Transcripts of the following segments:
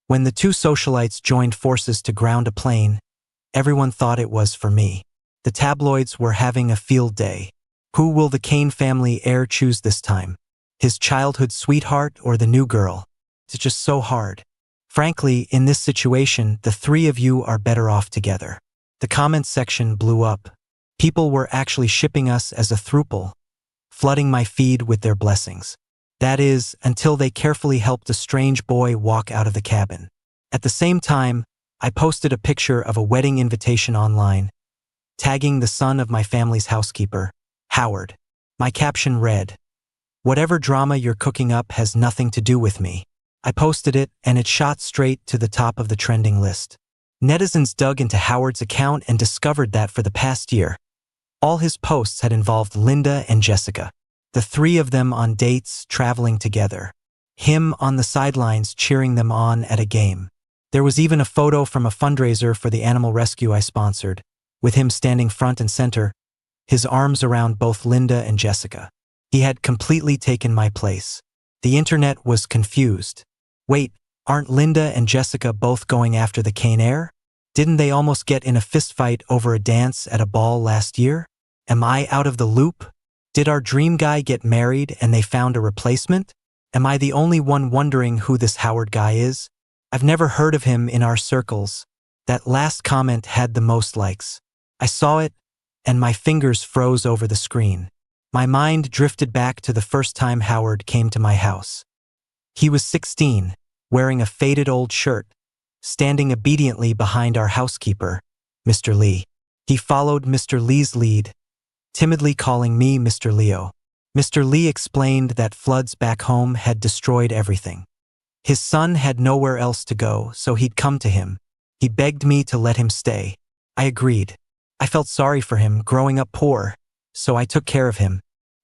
When the two socialites joined forces to ground a plane, everyone thought it was for me. The tabloids were having a field day. Who will the Kane family heir choose this time? His childhood sweetheart or the new girl? It's just so hard. Frankly, in this situation, the three of you are better off together. The comments section blew up. People were actually shipping us as a throuple, flooding my feed with their blessings. That is, until they carefully helped a strange boy walk out of the cabin. At the same time, I posted a picture of a wedding invitation online, tagging the son of my family's housekeeper, Howard. My caption read, "Whatever drama you're cooking up has nothing to do with me." I posted it, and it shot straight to the top of the trending list. Netizens dug into Howard's account and discovered that for the past year, all his posts had involved Linda and Jessica, the three of them on dates, traveling together. Him on the sidelines cheering them on at a game. There was even a photo from a fundraiser for the animal rescue I sponsored, with him standing front and center, his arms around both Linda and Jessica. He had completely taken my place. The internet was confused. Wait, aren't Linda and Jessica both going after the Kane heir? Didn't they almost get in a fistfight over a dance at a ball last year? Am I out of the loop? Did our dream guy get married and they found a replacement? Am I the only one wondering who this Howard guy is? I've never heard of him in our circles. That last comment had the most likes. I saw it, and my fingers froze over the screen. My mind drifted back to the first time Howard came to my house. He was 16, wearing a faded old shirt, standing obediently behind our housekeeper, Mr. Lee. He followed Mr. Lee's lead, timidly calling me Mr. Leo. Mr. Lee explained that floods back home had destroyed everything. His son had nowhere else to go, so he'd come to him. He begged me to let him stay. I agreed. I felt sorry for him, growing up poor, so I took care of him.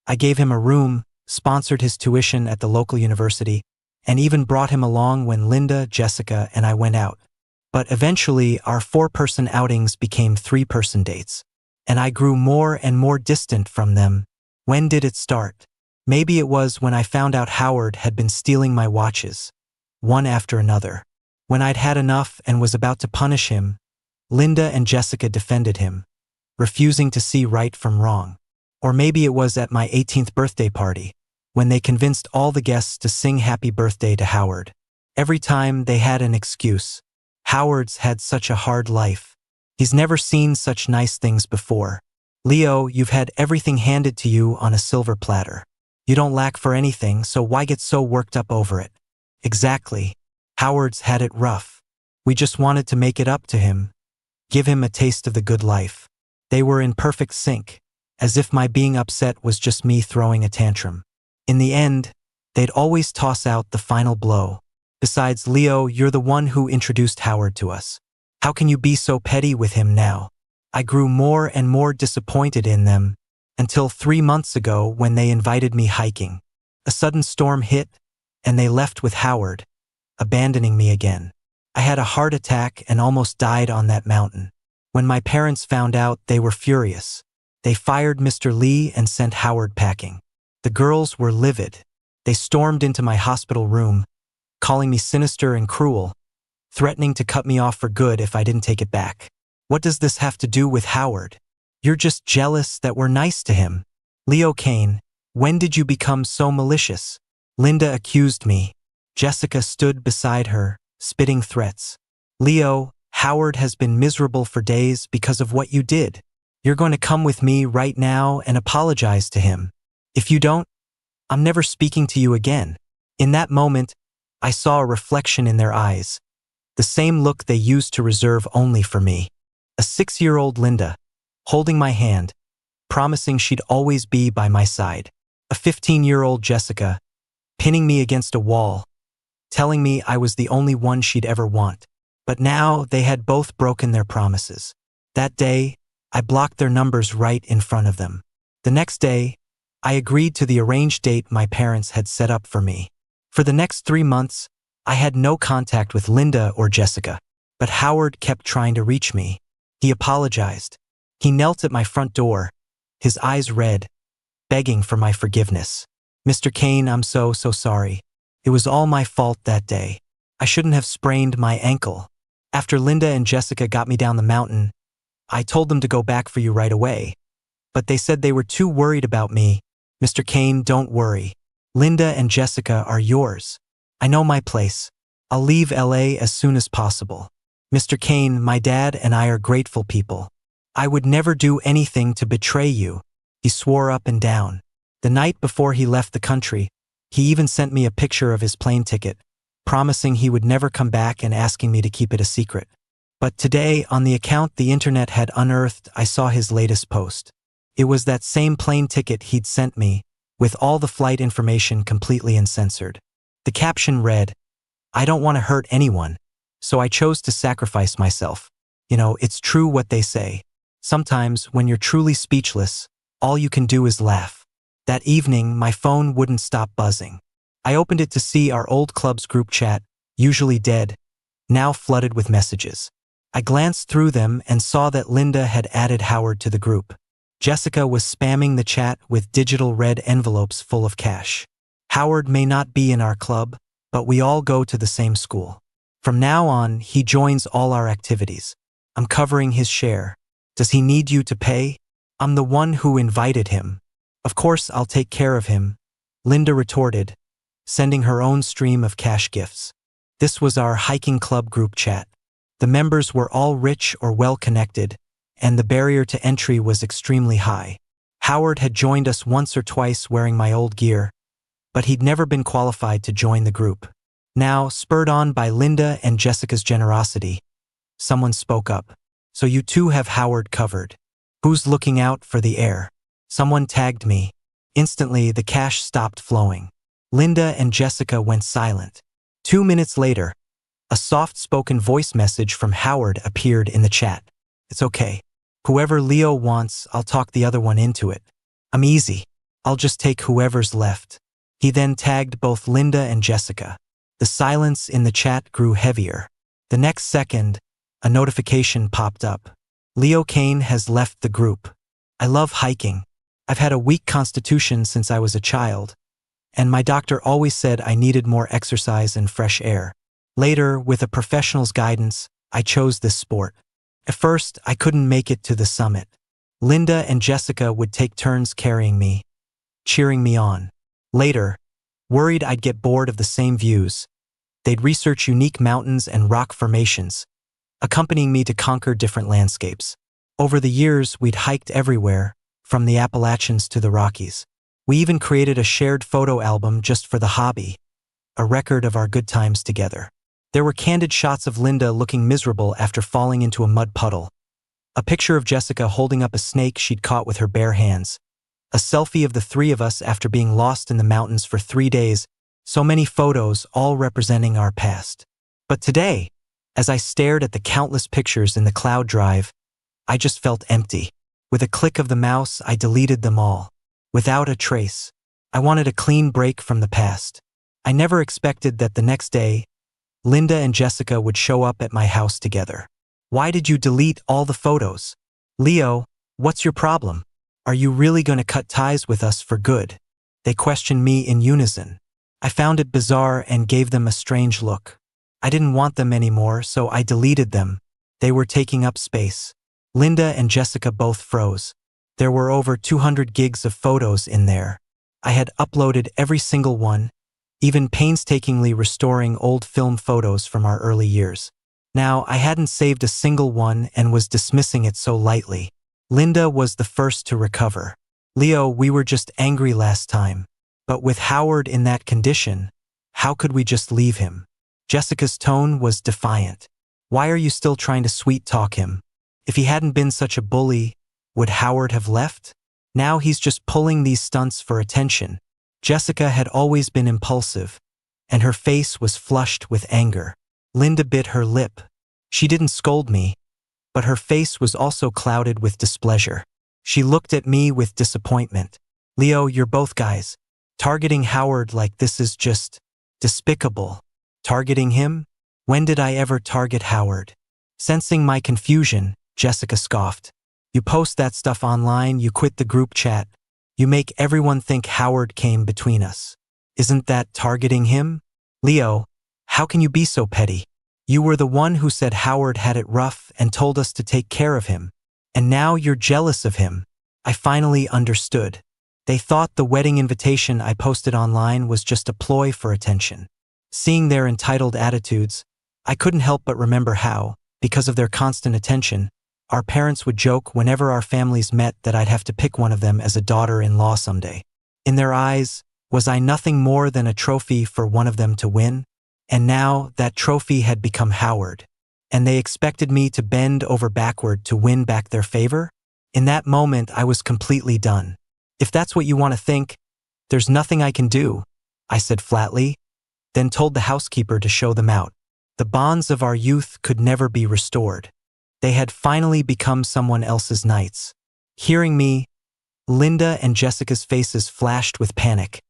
I gave him a room, sponsored his tuition at the local university, and even brought him along when Linda, Jessica, and I went out. But eventually, our 4-person outings became 3-person dates, and I grew more and more distant from them. When did it start? Maybe it was when I found out Howard had been stealing my watches, one after another. When I'd had enough and was about to punish him, Linda and Jessica defended him, refusing to see right from wrong. Or maybe it was at my 18th birthday party, when they convinced all the guests to sing happy birthday to Howard. Every time they had an excuse. Howard's had such a hard life. He's never seen such nice things before. Leo, you've had everything handed to you on a silver platter. You don't lack for anything, so why get so worked up over it? Exactly. Howard's had it rough. We just wanted to make it up to him, give him a taste of the good life. They were in perfect sync, as if my being upset was just me throwing a tantrum. In the end, they'd always toss out the final blow. Besides, Leo, you're the one who introduced Howard to us. How can you be so petty with him now? I grew more and more disappointed in them, until 3 months ago when they invited me hiking. A sudden storm hit, and they left with Howard, abandoning me again. I had a heart attack and almost died on that mountain. When my parents found out, they were furious. They fired Mr. Lee and sent Howard packing. The girls were livid. They stormed into my hospital room, calling me sinister and cruel, threatening to cut me off for good if I didn't take it back. What does this have to do with Howard? You're just jealous that we're nice to him. Leo Kane, when did you become so malicious? Linda accused me. Jessica stood beside her, spitting threats. Leo, Howard has been miserable for days because of what you did. You're going to come with me right now and apologize to him. If you don't, I'm never speaking to you again. In that moment, I saw a reflection in their eyes, the same look they used to reserve only for me. A 6-year-old Linda, holding my hand, promising she'd always be by my side. A 15-year-old Jessica, pinning me against a wall, telling me I was the only one she'd ever want. But now they had both broken their promises. That day, I blocked their numbers right in front of them. The next day, I agreed to the arranged date my parents had set up for me. For the next 3 months, I had no contact with Linda or Jessica, but Howard kept trying to reach me. He apologized. He knelt at my front door, his eyes red, begging for my forgiveness. Mr. Kane, I'm so sorry. It was all my fault that day. I shouldn't have sprained my ankle. After Linda and Jessica got me down the mountain, I told them to go back for you right away. But they said they were too worried about me. Mr. Kane, don't worry. Linda and Jessica are yours. I know my place. I'll leave LA as soon as possible. Mr. Kane, my dad and I are grateful people. I would never do anything to betray you. He swore up and down. The night before he left the country, he even sent me a picture of his plane ticket, promising he would never come back and asking me to keep it a secret. But today, on the account the internet had unearthed, I saw his latest post. It was that same plane ticket he'd sent me, with all the flight information completely uncensored. The caption read, "I don't want to hurt anyone, so I chose to sacrifice myself. You know, it's true what they say. Sometimes, when you're truly speechless, all you can do is laugh." That evening, my phone wouldn't stop buzzing. I opened it to see our old club's group chat, usually dead, now flooded with messages. I glanced through them and saw that Linda had added Howard to the group. Jessica was spamming the chat with digital red envelopes full of cash. Howard may not be in our club, but we all go to the same school. From now on, he joins all our activities. I'm covering his share. Does he need you to pay? I'm the one who invited him. Of course I'll take care of him, Linda retorted, sending her own stream of cash gifts. This was our hiking club group chat. The members were all rich or well-connected, and the barrier to entry was extremely high. Howard had joined us once or twice wearing my old gear, but he'd never been qualified to join the group. Now, spurred on by Linda and Jessica's generosity, someone spoke up. "So you two have Howard covered. Who's looking out for the heir?" Someone tagged me. Instantly, the cash stopped flowing. Linda and Jessica went silent. 2 minutes later, a soft-spoken voice message from Howard appeared in the chat. "It's okay. Whoever Leo wants, I'll talk the other one into it. I'm easy. I'll just take whoever's left." He then tagged both Linda and Jessica. The silence in the chat grew heavier. The next second, a notification popped up. "Leo Kane has left the group. I love hiking. I've had a weak constitution since I was a child, and my doctor always said I needed more exercise and fresh air. Later, with a professional's guidance, I chose this sport. At first, I couldn't make it to the summit. Linda and Jessica would take turns carrying me, cheering me on. Later, worried I'd get bored of the same views, they'd research unique mountains and rock formations, accompanying me to conquer different landscapes. Over the years, we'd hiked everywhere, from the Appalachians to the Rockies. We even created a shared photo album just for the hobby, a record of our good times together. There were candid shots of Linda looking miserable after falling into a mud puddle, a picture of Jessica holding up a snake she'd caught with her bare hands, a selfie of the three of us after being lost in the mountains for 3 days, so many photos all representing our past. But today, as I stared at the countless pictures in the cloud drive, I just felt empty. With a click of the mouse, I deleted them all, without a trace. I wanted a clean break from the past. I never expected that the next day, Linda and Jessica would show up at my house together. "Why did you delete all the photos? Leo, what's your problem? Are you really going to cut ties with us for good?" They questioned me in unison. I found it bizarre and gave them a strange look. I didn't want them anymore, so I deleted them. They were taking up space. Linda and Jessica both froze. There were over 200 gigs of photos in there. I had uploaded every single one, even painstakingly restoring old film photos from our early years. Now, I hadn't saved a single one and was dismissing it so lightly. Linda was the first to recover. "Leo, we were just angry last time. But with Howard in that condition, how could we just leave him?" Jessica's tone was defiant. "Why are you still trying to sweet-talk him? If he hadn't been such a bully, would Howard have left? Now he's just pulling these stunts for attention." Jessica had always been impulsive, and her face was flushed with anger. Linda bit her lip. She didn't scold me, but her face was also clouded with displeasure. She looked at me with disappointment. "Leo, you're both guys. Targeting Howard like this is just despicable." "Targeting him? When did I ever target Howard?" Sensing my confusion, Jessica scoffed. "You post that stuff online, you quit the group chat. You make everyone think Howard came between us. Isn't that targeting him?" "Leo, How can you be so petty? You were the one who said Howard had it rough and told us to take care of him. And now you're jealous of him. I finally understood. They thought the wedding invitation I posted online was just a ploy for attention. Seeing their entitled attitudes, I couldn't help but remember how, because of their constant attention, our parents would joke whenever our families met that I'd have to pick one of them as a daughter-in-law someday. In their eyes, was I nothing more than a trophy for one of them to win? And now that trophy had become Howard, and they expected me to bend over backward to win back their favor? In that moment, I was completely done. If that's what you want to think, there's nothing I can do, I said flatly, then told the housekeeper to show them out. The bonds of our youth could never be restored. They had finally become someone else's knights. Hearing me, Linda and Jessica's faces flashed with panic,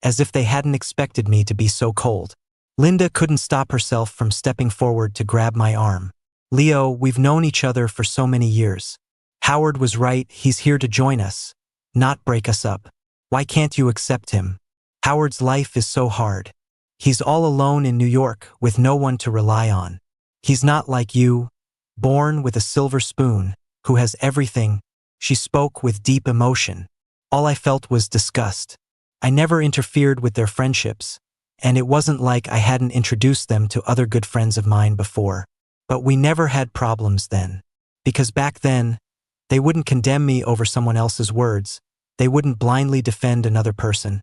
as if they hadn't expected me to be so cold. Linda couldn't stop herself from stepping forward to grab my arm. Leo, we've known each other for so many years. Howard was right, he's here to join us, not break us up. Why can't you accept him? Howard's life is so hard. He's all alone in New York with no one to rely on. He's not like you, born with a silver spoon, who has everything. She spoke with deep emotion. All I felt was disgust. I never interfered with their friendships, and it wasn't like I hadn't introduced them to other good friends of mine before. But we never had problems then. Because back then, they wouldn't condemn me over someone else's words, they wouldn't blindly defend another person,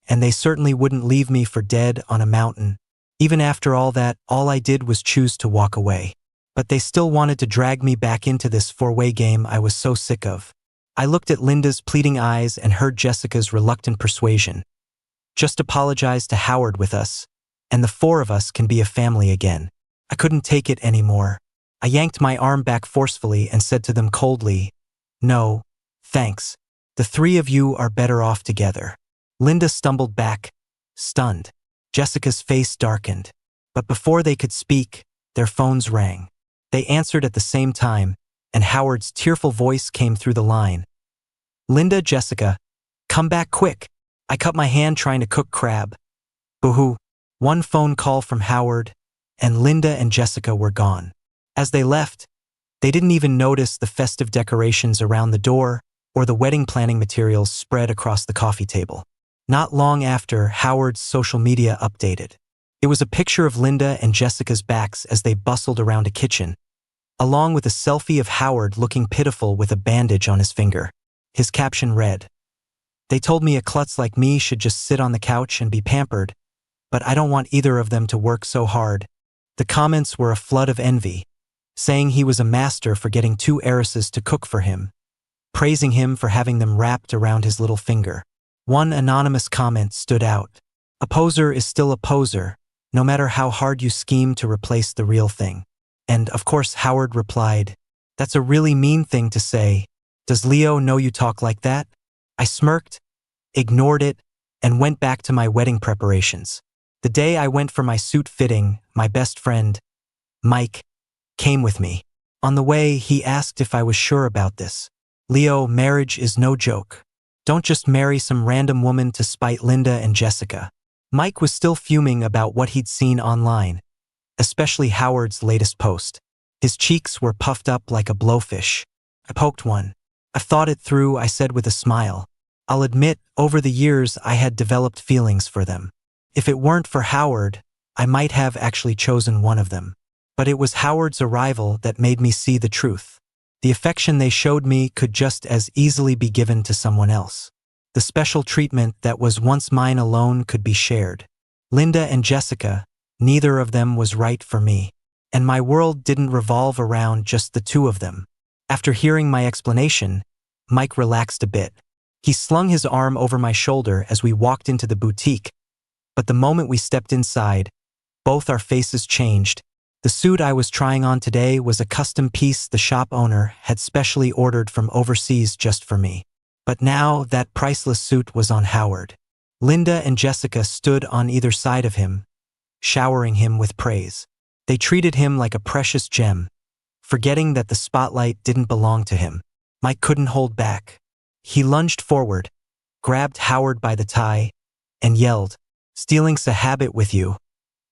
and they certainly wouldn't leave me for dead on a mountain. Even after all that, all I did was choose to walk away. But they still wanted to drag me back into this four-way game I was so sick of. I looked at Linda's pleading eyes and heard Jessica's reluctant persuasion. Just apologize to Howard with us, and the four of us can be a family again. I couldn't take it anymore. I yanked my arm back forcefully and said to them coldly, "No, thanks. The three of you are better off together." Linda stumbled back, stunned. Jessica's face darkened. But before they could speak, their phones rang. They answered at the same time, and Howard's tearful voice came through the line. "Linda, Jessica, come back quick." I cut my hand trying to cook crab. Boo-hoo. One phone call from Howard, and Linda and Jessica were gone. As they left, they didn't even notice the festive decorations around the door or the wedding planning materials spread across the coffee table. Not long after, Howard's social media updated. It was a picture of Linda and Jessica's backs as they bustled around a kitchen, along with a selfie of Howard looking pitiful with a bandage on his finger. His caption read, "They told me a klutz like me should just sit on the couch and be pampered, but I don't want either of them to work so hard." The comments were a flood of envy, saying he was a master for getting two heiresses to cook for him, praising him for having them wrapped around his little finger. One anonymous comment stood out. "A poser is still a poser, no matter how hard you scheme to replace the real thing." And, of course, Howard replied, "That's a really mean thing to say. Does Leo know you talk like that?" I smirked, ignored it, and went back to my wedding preparations. The day I went for my suit fitting, my best friend, Mike, came with me. On the way, he asked if I was sure about this. "Leo, marriage is no joke. Don't just marry some random woman to spite Linda and Jessica." Mike was still fuming about what he'd seen online, especially Howard's latest post. His cheeks were puffed up like a blowfish. I poked one. "I've thought it through," I said with a smile. "I'll admit, over the years I had developed feelings for them. If it weren't for Howard, I might have actually chosen one of them. But it was Howard's arrival that made me see the truth. The affection they showed me could just as easily be given to someone else. The special treatment that was once mine alone could be shared. Linda and Jessica, neither of them was right for me. And my world didn't revolve around just the two of them." After hearing my explanation, Mike relaxed a bit. He slung his arm over my shoulder as we walked into the boutique, but the moment we stepped inside, both our faces changed. The suit I was trying on today was a custom piece the shop owner had specially ordered from overseas just for me. But now that priceless suit was on Howard. Linda and Jessica stood on either side of him, showering him with praise. They treated him like a precious gem, forgetting that the spotlight didn't belong to him. Mike couldn't hold back. He lunged forward, grabbed Howard by the tie, and yelled, "Stealing's a habit with you,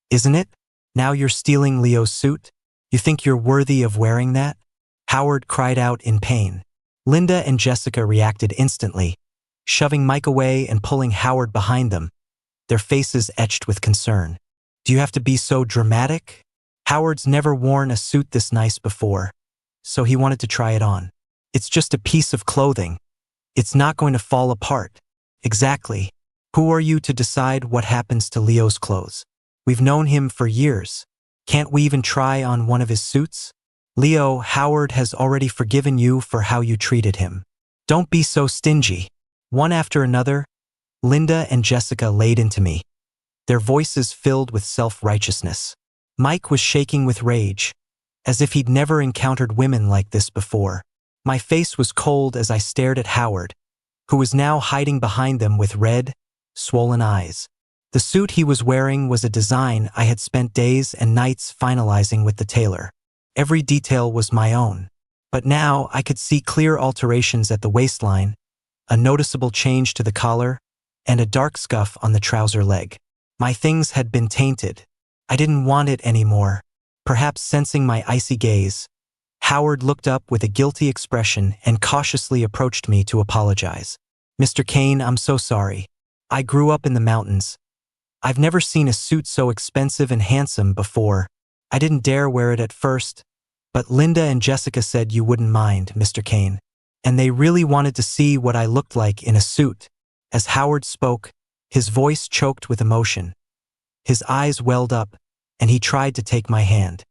isn't it?" Now you're stealing Leo's suit? You think you're worthy of wearing that? Howard cried out in pain. Linda and Jessica reacted instantly, shoving Mike away and pulling Howard behind them, their faces etched with concern. Do you have to be so dramatic? Howard's never worn a suit this nice before, so he wanted to try it on. It's just a piece of clothing. It's not going to fall apart. Exactly. Who are you to decide what happens to Leo's clothes? We've known him for years. Can't we even try on one of his suits? Leo, Howard has already forgiven you for how you treated him. Don't be so stingy. One after another, Linda and Jessica laid into me, their voices filled with self-righteousness. Mike was shaking with rage, as if he'd never encountered women like this before. My face was cold as I stared at Howard, who was now hiding behind them with red, swollen eyes. The suit he was wearing was a design I had spent days and nights finalizing with the tailor. Every detail was my own. But now I could see clear alterations at the waistline, a noticeable change to the collar, and a dark scuff on the trouser leg. My things had been tainted. I didn't want it anymore. Perhaps sensing my icy gaze, Howard looked up with a guilty expression and cautiously approached me to apologize. Mr. Kane, I'm so sorry. I grew up in the mountains. I've never seen a suit so expensive and handsome before. I didn't dare wear it at first, but Linda and Jessica said you wouldn't mind, Mr. Kane. And they really wanted to see what I looked like in a suit. As Howard spoke, his voice choked with emotion. His eyes welled up, and he tried to take my hand.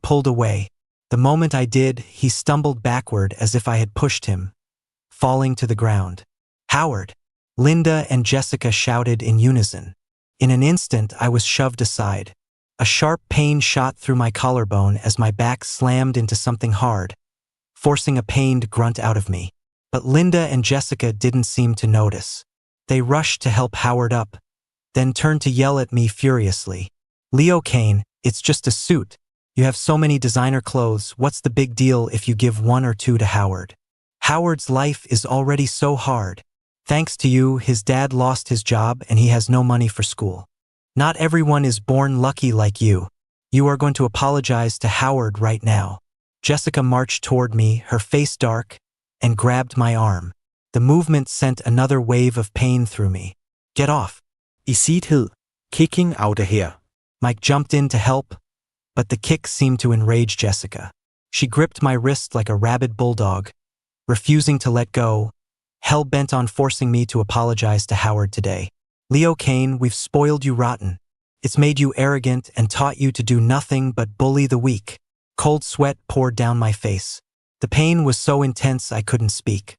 Pulled away. The moment I did, he stumbled backward as if I had pushed him, falling to the ground. Howard! Linda and Jessica shouted in unison. In an instant, I was shoved aside. A sharp pain shot through my collarbone as my back slammed into something hard, forcing a pained grunt out of me. But Linda and Jessica didn't seem to notice. They rushed to help Howard up, then turned to yell at me furiously. Leo Kane, it's just a suit. You have so many designer clothes, what's the big deal if you give one or two to Howard? Howard's life is already so hard. Thanks to you, his dad lost his job and he has no money for school. Not everyone is born lucky like you. You are going to apologize to Howard right now. Jessica marched toward me, her face dark, and grabbed my arm. The movement sent another wave of pain through me. Get off. I sidhed, kicking out of here. Mike jumped in to help, but the kick seemed to enrage Jessica. She gripped my wrist like a rabid bulldog, refusing to let go, hell-bent on forcing me to apologize to Howard today. Leo Kane, we've spoiled you rotten. It's made you arrogant and taught you to do nothing but bully the weak. Cold sweat poured down my face. The pain was so intense I couldn't speak.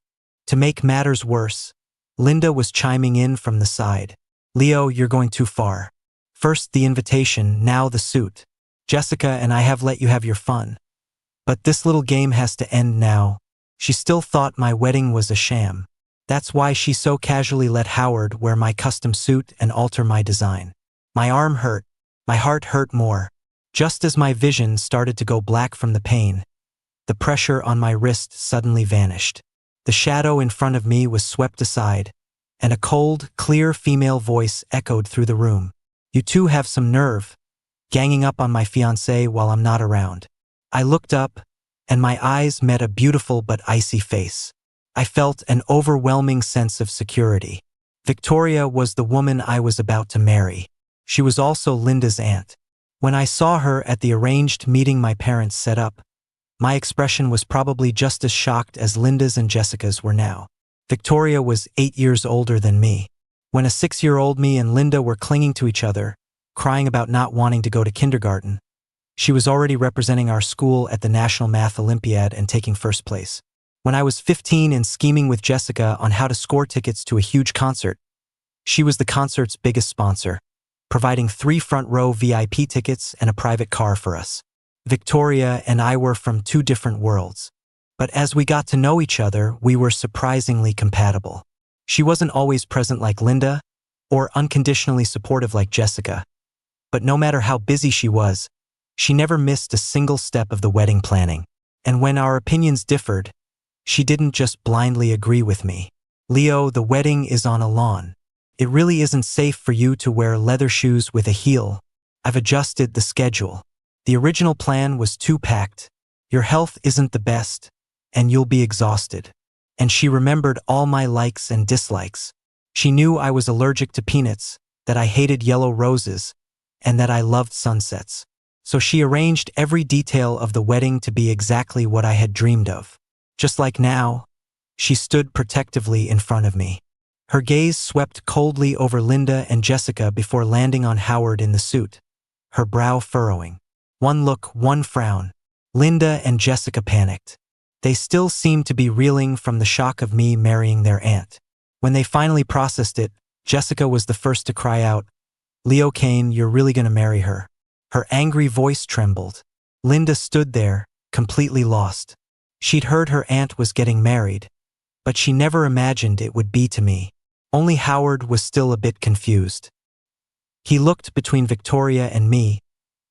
To make matters worse, Linda was chiming in from the side. Leo, you're going too far. First the invitation, now the suit. Jessica and I have let you have your fun. But this little game has to end now. She still thought my wedding was a sham. That's why she so casually let Howard wear my custom suit and alter my design. My arm hurt. My heart hurt more. Just as my vision started to go black from the pain, the pressure on my wrist suddenly vanished. The shadow in front of me was swept aside, and a cold, clear female voice echoed through the room. You two have some nerve, ganging up on my fiancé while I'm not around. I looked up, and my eyes met a beautiful but icy face. I felt an overwhelming sense of security. Victoria was the woman I was about to marry. She was also Linda's aunt. When I saw her at the arranged meeting my parents set up, my expression was probably just as shocked as Linda's and Jessica's were now. Victoria was 8 years older than me. When a 6-year-old me and Linda were clinging to each other, crying about not wanting to go to kindergarten, she was already representing our school at the National Math Olympiad and taking first place. When I was 15 and scheming with Jessica on how to score tickets to a huge concert, she was the concert's biggest sponsor, providing 3 front-row VIP tickets and a private car for us. Victoria and I were from 2 different worlds. But as we got to know each other, we were surprisingly compatible. She wasn't always present like Linda, or unconditionally supportive like Jessica. But no matter how busy she was, she never missed a single step of the wedding planning. And when our opinions differed, she didn't just blindly agree with me. Leo, the wedding is on a lawn. It really isn't safe for you to wear leather shoes with a heel, I've adjusted the schedule. The original plan was too packed. Your health isn't the best, and you'll be exhausted. And she remembered all my likes and dislikes. She knew I was allergic to peanuts, that I hated yellow roses, and that I loved sunsets. So she arranged every detail of the wedding to be exactly what I had dreamed of. Just like now, she stood protectively in front of me. Her gaze swept coldly over Linda and Jessica before landing on Howard in the suit, her brow furrowing. One look, one frown. Linda and Jessica panicked. They still seemed to be reeling from the shock of me marrying their aunt. When they finally processed it, Jessica was the first to cry out, "Leo Kane, you're really gonna marry her." Her angry voice trembled. Linda stood there, completely lost. She'd heard her aunt was getting married, but she never imagined it would be to me. Only Howard was still a bit confused. He looked between Victoria and me,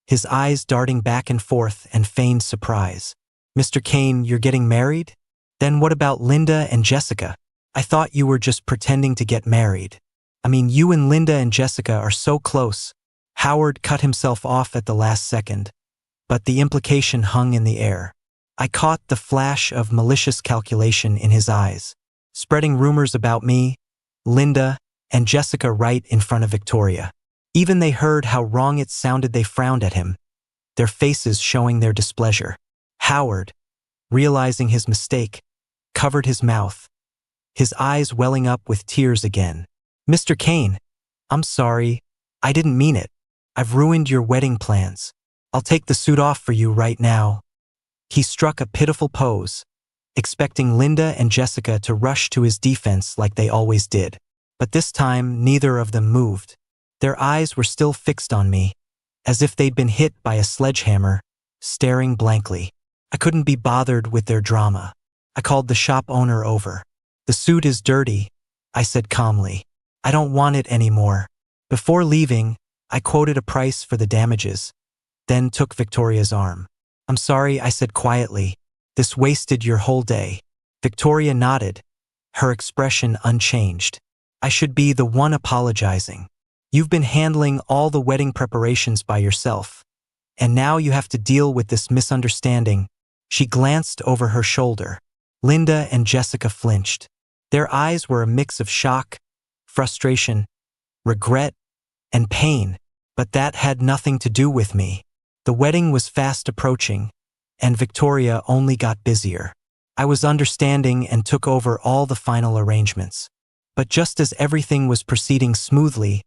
his eyes darting back and forth and feigned surprise. "Mr. Kane, you're getting married? Then what about Linda and Jessica? I thought you were just pretending to get married. I mean, you and Linda and Jessica are so close." Howard cut himself off at the last second, but the implication hung in the air. I caught the flash of malicious calculation in his eyes, spreading rumors about me, Linda, and Jessica right in front of Victoria. Even they heard how wrong it sounded. They frowned at him, their faces showing their displeasure. Howard, realizing his mistake, covered his mouth, his eyes welling up with tears again. "Mr. Kane, I'm sorry. I didn't mean it. I've ruined your wedding plans. I'll take the suit off for you right now." He struck a pitiful pose, expecting Linda and Jessica to rush to his defense like they always did. But this time, neither of them moved. Their eyes were still fixed on me, as if they'd been hit by a sledgehammer, staring blankly. I couldn't be bothered with their drama. I called the shop owner over. "The suit is dirty," I said calmly. "I don't want it anymore." Before leaving, I quoted a price for the damages, then took Victoria's arm. "I'm sorry," I said quietly. "This wasted your whole day." Victoria nodded, her expression unchanged. "I should be the one apologizing. You've been handling all the wedding preparations by yourself, and now you have to deal with this misunderstanding." She glanced over her shoulder. Linda and Jessica flinched. Their eyes were a mix of shock, frustration, regret, and pain, but that had nothing to do with me. The wedding was fast approaching, and Victoria only got busier. I was understanding and took over all the final arrangements. But just as everything was proceeding smoothly,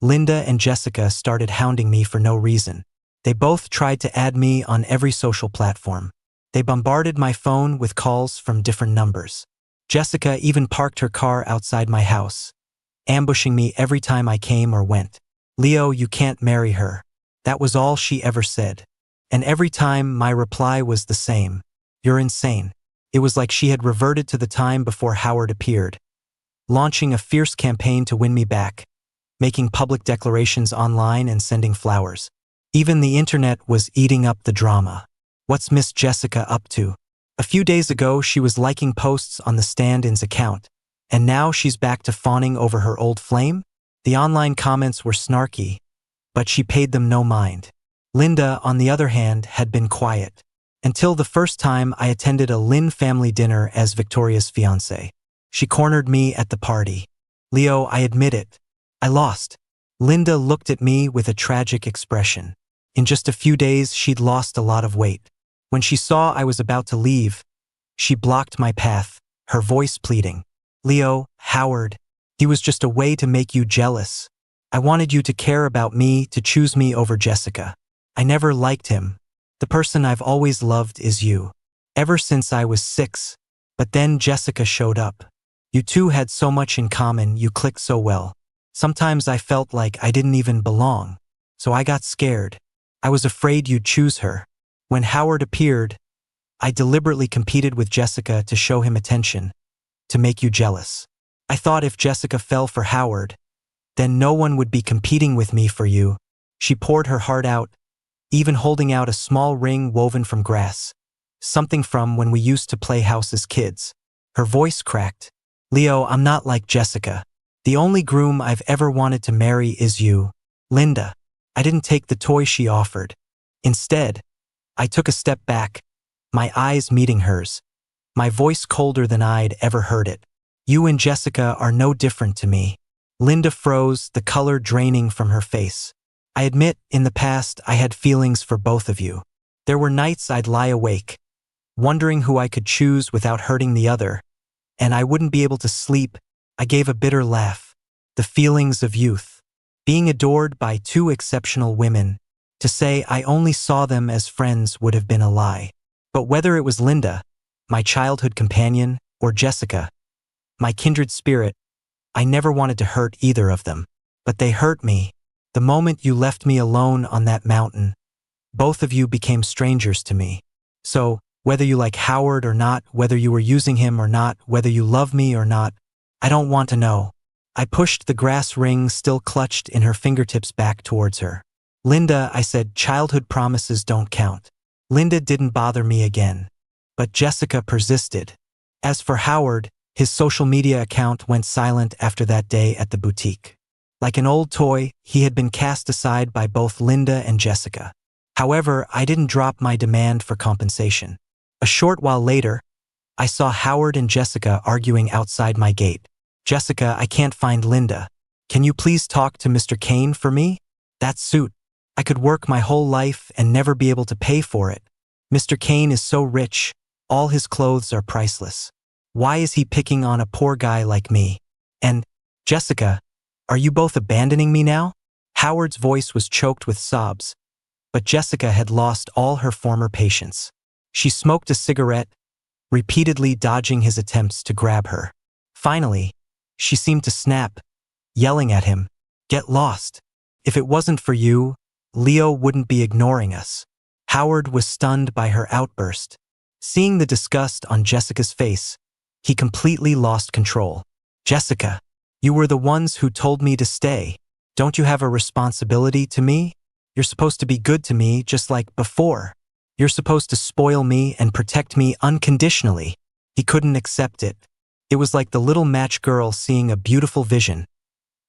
Linda and Jessica started hounding me for no reason. They both tried to add me on every social platform. They bombarded my phone with calls from different numbers. Jessica even parked her car outside my house, ambushing me every time I came or went. "Leo, you can't marry her." That was all she ever said. And every time my reply was the same: "You're insane." It was like she had reverted to the time before Howard appeared, launching a fierce campaign to win me back, making public declarations online and sending flowers. Even the internet was eating up the drama. What's Miss Jessica up to? A few days ago, she was liking posts on the stand-in's account, and now she's back to fawning over her old flame? The online comments were snarky, but she paid them no mind. Linda, on the other hand, had been quiet, until the first time I attended a Lynn family dinner as Victoria's fiancé. She cornered me at the party. "Leo, I admit it. I lost." Linda looked at me with a tragic expression. In just a few days, she'd lost a lot of weight. When she saw I was about to leave, she blocked my path, her voice pleading. "Leo, Howard, he was just a way to make you jealous. I wanted you to care about me, to choose me over Jessica. I never liked him. The person I've always loved is you. Ever since I was 6. But then Jessica showed up. You two had so much in common, you clicked so well. Sometimes I felt like I didn't even belong. So I got scared. I was afraid you'd choose her. When Howard appeared, I deliberately competed with Jessica to show him attention, to make you jealous. I thought if Jessica fell for Howard, then no one would be competing with me for you." She poured her heart out, even holding out a small ring woven from grass, something from when we used to play house as kids. Her voice cracked. "Leo, I'm not like Jessica. The only groom I've ever wanted to marry is you." "Linda." I didn't take the toy she offered. Instead, I took a step back, my eyes meeting hers, my voice colder than I'd ever heard it. You and Jessica are no different to me. Linda froze, the color draining from her face. I admit, in the past, I had feelings for both of you. There were nights I'd lie awake, wondering who I could choose without hurting the other, and I wouldn't be able to sleep. I gave a bitter laugh. The feelings of youth. Being adored by two exceptional women. To say I only saw them as friends would have been a lie. But whether it was Linda, my childhood companion, or Jessica, my kindred spirit, I never wanted to hurt either of them. But they hurt me. The moment you left me alone on that mountain, both of you became strangers to me. So, whether you like Howard or not, whether you were using him or not, whether you love me or not, I don't want to know. I pushed the grass ring still clutched in her fingertips back towards her. Linda, I said, childhood promises don't count. Linda didn't bother me again. But Jessica persisted. As for Howard, his social media account went silent after that day at the boutique. Like an old toy, he had been cast aside by both Linda and Jessica. However, I didn't drop my demand for compensation. A short while later, I saw Howard and Jessica arguing outside my gate. Jessica, I can't find Linda. Can you please talk to Mr. Kane for me? That suit. I could work my whole life and never be able to pay for it. Mr. Kane is so rich, all his clothes are priceless. Why is he picking on a poor guy like me? And, Jessica, are you both abandoning me now? Howard's voice was choked with sobs, but Jessica had lost all her former patience. She smoked a cigarette, repeatedly dodging his attempts to grab her. Finally, she seemed to snap, yelling at him, "Get lost. If it wasn't for you, Leo wouldn't be ignoring us." Howard was stunned by her outburst. Seeing the disgust on Jessica's face, he completely lost control. "Jessica, you were the ones who told me to stay. Don't you have a responsibility to me? You're supposed to be good to me just like before. You're supposed to spoil me and protect me unconditionally." He couldn't accept it. It was like the little match girl seeing a beautiful vision,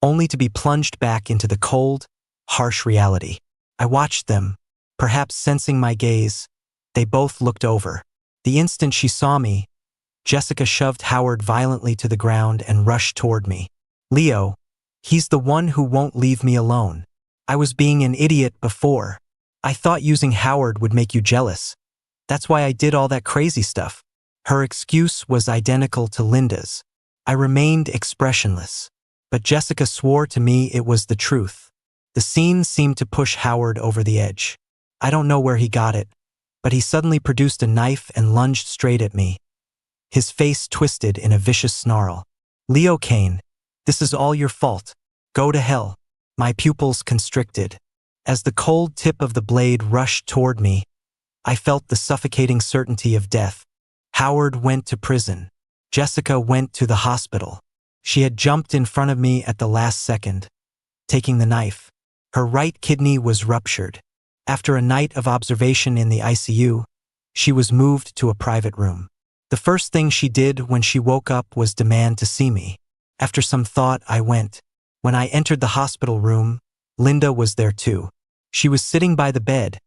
only to be plunged back into the cold, harsh reality. I watched them, perhaps sensing my gaze. They both looked over. The instant she saw me, Jessica shoved Howard violently to the ground and rushed toward me. "Leo, he's the one who won't leave me alone. I was being an idiot before. I thought using Howard would make you jealous. That's why I did all that crazy stuff." Her excuse was identical to Linda's. I remained expressionless, but Jessica swore to me it was the truth. The scene seemed to push Howard over the edge. I don't know where he got it, but he suddenly produced a knife and lunged straight at me. His face twisted in a vicious snarl. "Leo Kane, this is all your fault. Go to hell." My pupils constricted. As the cold tip of the blade rushed toward me, I felt the suffocating certainty of death. Howard went to prison. Jessica went to the hospital. She had jumped in front of me at the last second, taking the knife. Her right kidney was ruptured. After a night of observation in the ICU, she was moved to a private room. The first thing she did when she woke up was demand to see me. After some thought, I went. When I entered the hospital room, Linda was there too. She was sitting by the bed,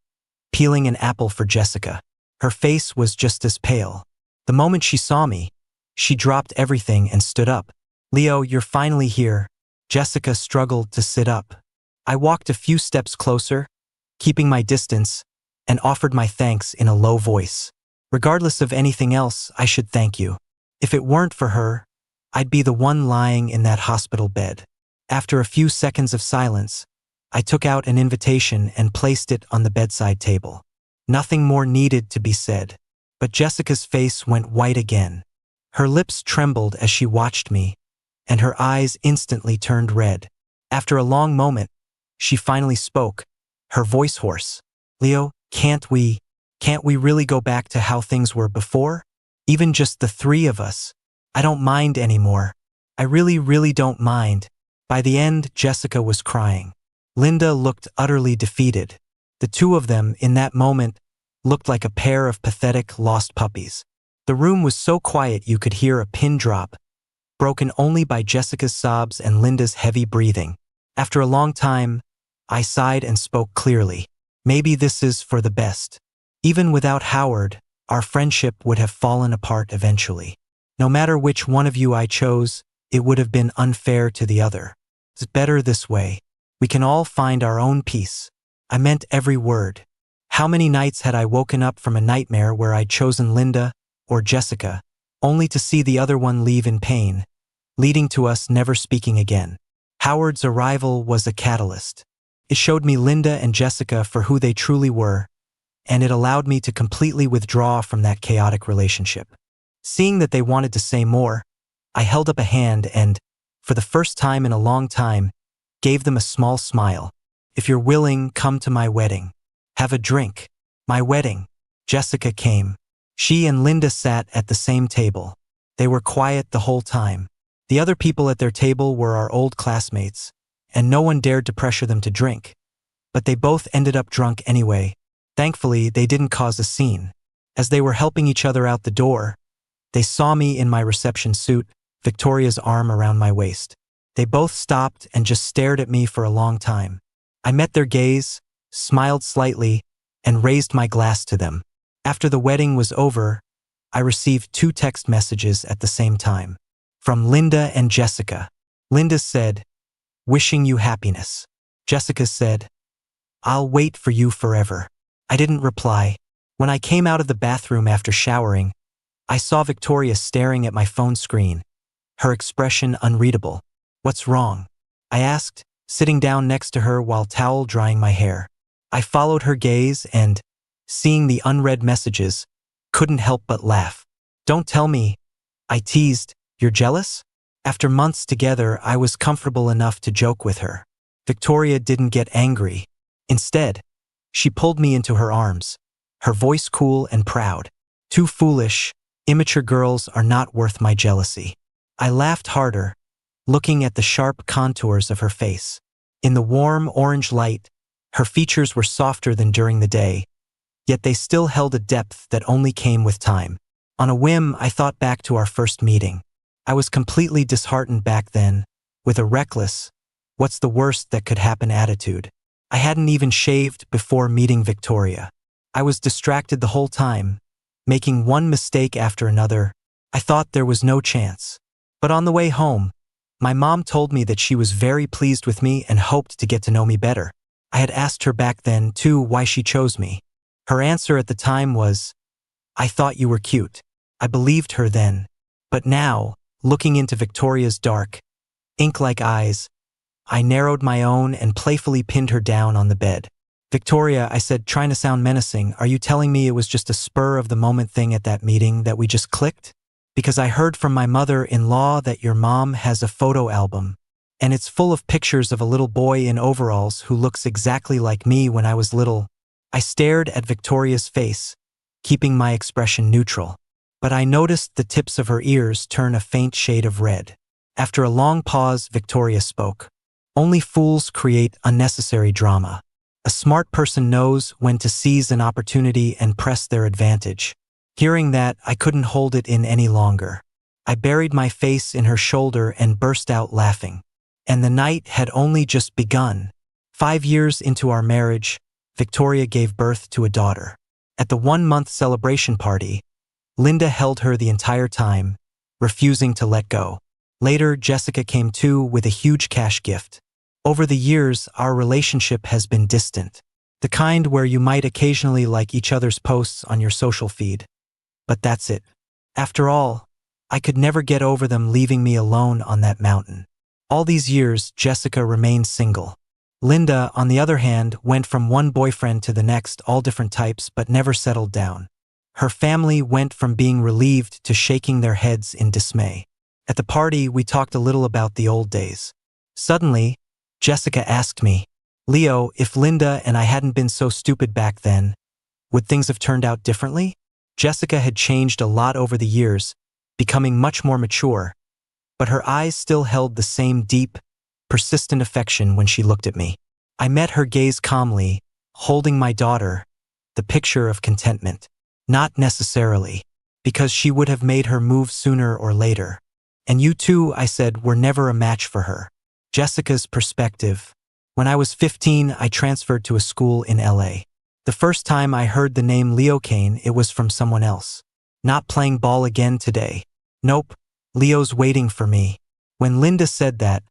peeling an apple for Jessica. Her face was just as pale. The moment she saw me, she dropped everything and stood up. "Leo, you're finally here." Jessica struggled to sit up. I walked a few steps closer, keeping my distance, and offered my thanks in a low voice. "Regardless of anything else, I should thank you. If it weren't for her, I'd be the one lying in that hospital bed." After a few seconds of silence, I took out an invitation and placed it on the bedside table. Nothing more needed to be said, but Jessica's face went white again. Her lips trembled as she watched me, and her eyes instantly turned red. After a long moment, she finally spoke, her voice hoarse. "Leo, can't we really go back to how things were before? Even just the three of us? I don't mind anymore. I really don't mind." By the end, Jessica was crying. Linda looked utterly defeated. The two of them, in that moment, looked like a pair of pathetic, lost puppies. The room was so quiet you could hear a pin drop, broken only by Jessica's sobs and Linda's heavy breathing. After a long time, I sighed and spoke clearly. Maybe this is for the best. Even without Howard, our friendship would have fallen apart eventually. No matter which one of you I chose, it would have been unfair to the other. It's better this way. We can all find our own peace. I meant every word. How many nights had I woken up from a nightmare where I'd chosen Linda or Jessica, only to see the other one leave in pain, leading to us never speaking again. Howard's arrival was a catalyst. It showed me Linda and Jessica for who they truly were, and it allowed me to completely withdraw from that chaotic relationship. Seeing that they wanted to say more, I held up a hand and, for the first time in a long time, gave them a small smile. If you're willing, come to my wedding. Have a drink. My wedding. Jessica came. She and Linda sat at the same table. They were quiet the whole time. The other people at their table were our old classmates, and no one dared to pressure them to drink. But they both ended up drunk anyway. Thankfully, they didn't cause a scene. As they were helping each other out the door, they saw me in my reception suit, Victoria's arm around my waist. They both stopped and just stared at me for a long time. I met their gaze, smiled slightly, and raised my glass to them. After the wedding was over, I received 2 text messages at the same time. From Linda and Jessica. Linda said, "Wishing you happiness." Jessica said, "I'll wait for you forever." I didn't reply. When I came out of the bathroom after showering, I saw Victoria staring at my phone screen, her expression unreadable. "What's wrong?" I asked, sitting down next to her while towel drying my hair. I followed her gaze and, seeing the unread messages, couldn't help but laugh. "Don't tell me," I teased, "you're jealous?" After months together, I was comfortable enough to joke with her. Victoria didn't get angry. Instead, she pulled me into her arms, her voice cool and proud. "Too foolish, immature girls are not worth my jealousy." I laughed harder, looking at the sharp contours of her face. In the warm orange light, her features were softer than during the day, yet they still held a depth that only came with time. On a whim, I thought back to our first meeting. I was completely disheartened back then, with a reckless, what's the worst that could happen attitude. I hadn't even shaved before meeting Victoria. I was distracted the whole time, making one mistake after another. I thought there was no chance. But on the way home, my mom told me that she was very pleased with me and hoped to get to know me better. I had asked her back then, too, why she chose me. Her answer at the time was, "I thought you were cute." I believed her then. But now, looking into Victoria's dark, ink-like eyes, I narrowed my own and playfully pinned her down on the bed. "Victoria," I said, trying to sound menacing, "are you telling me it was just a spur-of-the-moment thing at that meeting that we just clicked? Because I heard from my mother-in-law that your mom has a photo album, and it's full of pictures of a little boy in overalls who looks exactly like me when I was little." I stared at Victoria's face, keeping my expression neutral. But I noticed the tips of her ears turn a faint shade of red. After a long pause, Victoria spoke. "Only fools create unnecessary drama. A smart person knows when to seize an opportunity and press their advantage." Hearing that, I couldn't hold it in any longer. I buried my face in her shoulder and burst out laughing. And the night had only just begun. 5 years into our marriage, Victoria gave birth to a daughter. At the 1-month celebration party, Linda held her the entire time, refusing to let go. Later, Jessica came too with a huge cash gift. Over the years, our relationship has been distant. The kind where you might occasionally like each other's posts on your social feed. But that's it. After all, I could never get over them leaving me alone on that mountain. All these years, Jessica remained single. Linda, on the other hand, went from one boyfriend to the next, all different types, but never settled down. Her family went from being relieved to shaking their heads in dismay. At the party, we talked a little about the old days. Suddenly, Jessica asked me, "Leo, if Linda and I hadn't been so stupid back then, would things have turned out differently?" Jessica had changed a lot over the years, becoming much more mature, but her eyes still held the same deep, persistent affection when she looked at me. I met her gaze calmly, holding my daughter, the picture of contentment. Not necessarily, because she would have made her move sooner or later. "And you too," I said, "were never a match for her." Jessica's perspective, When I was 15, I transferred to a school in LA. The first time I heard the name Leo Kane, it was from someone else. Not playing ball again today. Nope, Leo's waiting for me. When Linda said that,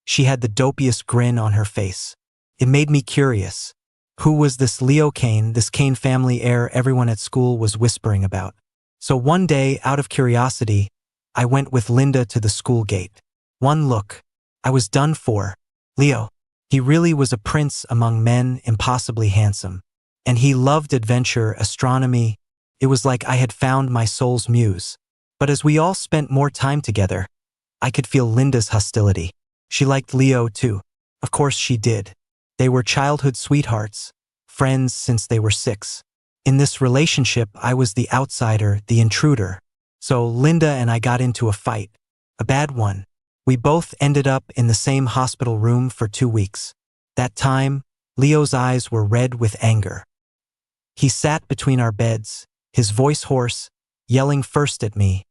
she had the dopiest grin on her face. It made me curious. Who was this Leo Kane, this Kane family heir everyone at school was whispering about? So one day, out of curiosity, I went with Linda to the school gate. One look. I was done for. Leo. He really was a prince among men, impossibly handsome. And he loved adventure, astronomy. It was like I had found my soul's muse. But as we all spent more time together, I could feel Linda's hostility. She liked Leo too. Of course she did. They were childhood sweethearts, friends since they were 6. In this relationship, I was the outsider, the intruder. So Linda and I got into a fight. A bad one. We both ended up in the same hospital room for 2 weeks. That time, Leo's eyes were red with anger. He sat between our beds, his voice hoarse, yelling first at me,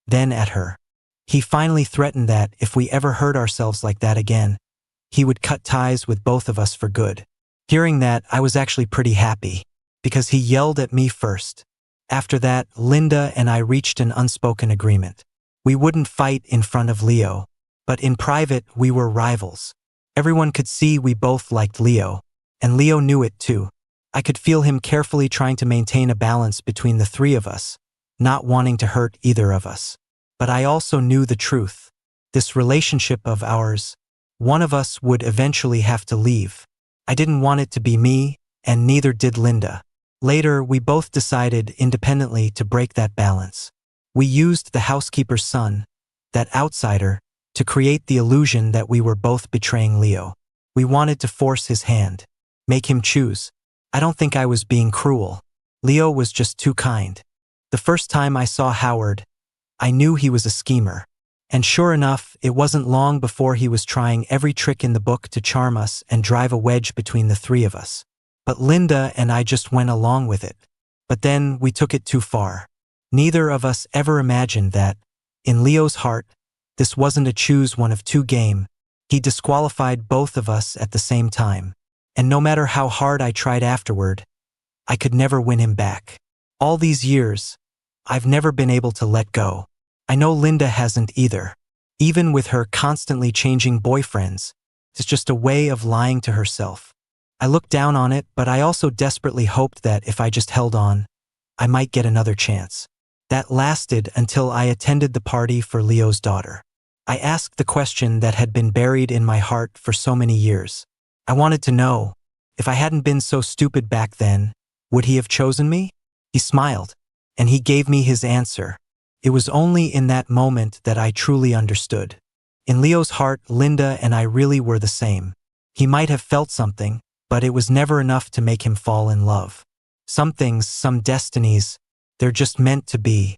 then at her. He finally threatened that if we ever heard ourselves like that again, he would cut ties with both of us for good. Hearing that, I was actually pretty happy, because he yelled at me first. After that, Linda and I reached an unspoken agreement. We wouldn't fight in front of Leo, but in private, we were rivals. Everyone could see we both liked Leo, and Leo knew it too. I could feel him carefully trying to maintain a balance between the 3 of us, not wanting to hurt either of us. But I also knew the truth. This relationship of ours, one of us would eventually have to leave. I didn't want it to be me, and neither did Linda. Later, we both decided independently to break that balance. We used the housekeeper's son, that outsider, to create the illusion that we were both betraying Leo. We wanted to force his hand, make him choose. I don't think I was being cruel. Leo was just too kind. The first time I saw Howard, I knew he was a schemer. And sure enough, it wasn't long before he was trying every trick in the book to charm us and drive a wedge between the 3 of us. But Linda and I just went along with it. But then we took it too far. Neither of us ever imagined that, in Leo's heart, this wasn't a choose one of 2 game. He disqualified both of us at the same time. And no matter how hard I tried afterward, I could never win him back. All these years, I've never been able to let go. I know Linda hasn't either. Even with her constantly changing boyfriends, it's just a way of lying to herself. I looked down on it, but I also desperately hoped that if I just held on, I might get another chance. That lasted until I attended the party for Leo's daughter. I asked the question that had been buried in my heart for so many years. I wanted to know, if I hadn't been so stupid back then, would he have chosen me? He smiled, and he gave me his answer. It was only in that moment that I truly understood. In Leo's heart, Linda and I really were the same. He might have felt something, but it was never enough to make him fall in love. Some things, some destinies, they're just meant to be.